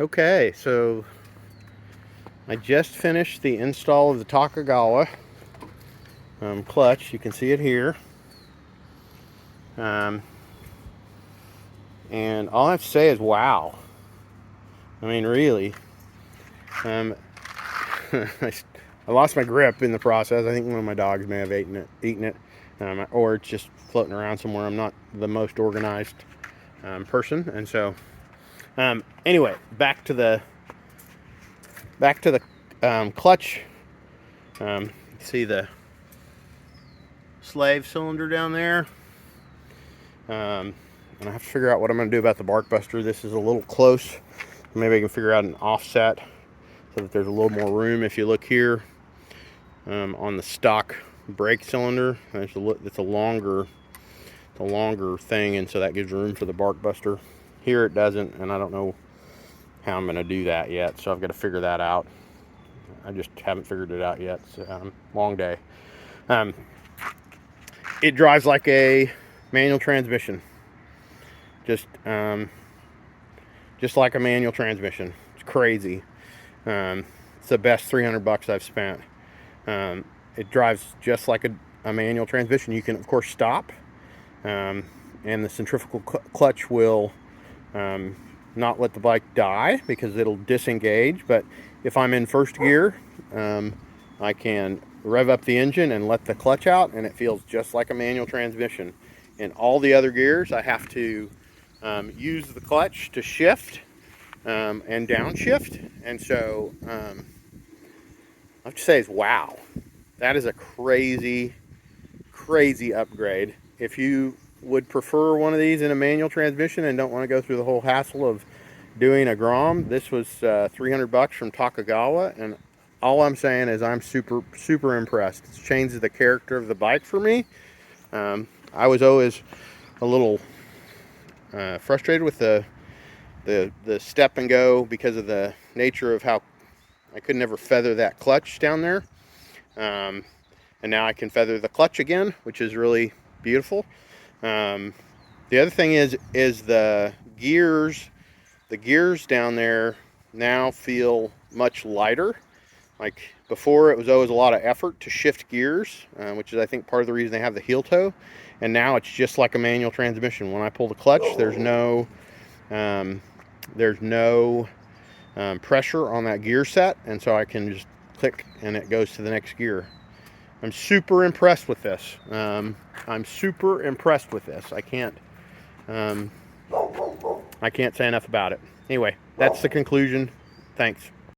Okay, so I just finished the install of the Takegawa clutch. You can see it here. And all I have to say is wow. I mean, really. I lost my grip in the process. I think one of my dogs may have eaten it, or it's just floating around somewhere. I'm not the most organized person, and so anyway, back to the clutch. See the slave cylinder down there. And I have to figure out what I'm going to do about the bark buster. This is a little close. Maybe I can figure out an offset so that there's a little more room. If you look here on the stock brake cylinder, it's a longer thing, and so that gives room for the bark buster. Here it doesn't, and I don't know how I'm going to do that yet, so I've got to figure that out. I just haven't figured it out yet. So, long day. It drives like a manual transmission, just like a manual transmission. It's crazy. It's the best $300 I've spent. It drives just like a manual transmission. You can of course stop, and the centrifugal clutch will not let the bike die because it'll disengage. But if I'm in first gear, I can rev up the engine and let the clutch out, and it feels just like a manual transmission. In all the other gears, I have to use the clutch to shift and downshift, and so I have to say is wow, that is a crazy upgrade. If you would prefer one of these in a manual transmission and don't want to go through the whole hassle of doing a Grom, this was $300 from Takegawa, and all I'm saying is I'm super impressed. It's changed the character of the bike for me. I was always a little frustrated with the step and go because of the nature of how I could never feather that clutch down there. And now I can feather the clutch again, which is really beautiful. The other thing is the gears. The gears down there now feel much lighter. Like before, it was always a lot of effort to shift gears, which is I think part of the reason they have the heel toe. And now it's just like a manual transmission. When I pull the clutch, there's no pressure on that gear set, and so I can just click and it goes to the next gear. I'm super impressed with this. I can't say enough about it. Anyway, that's the conclusion. Thanks.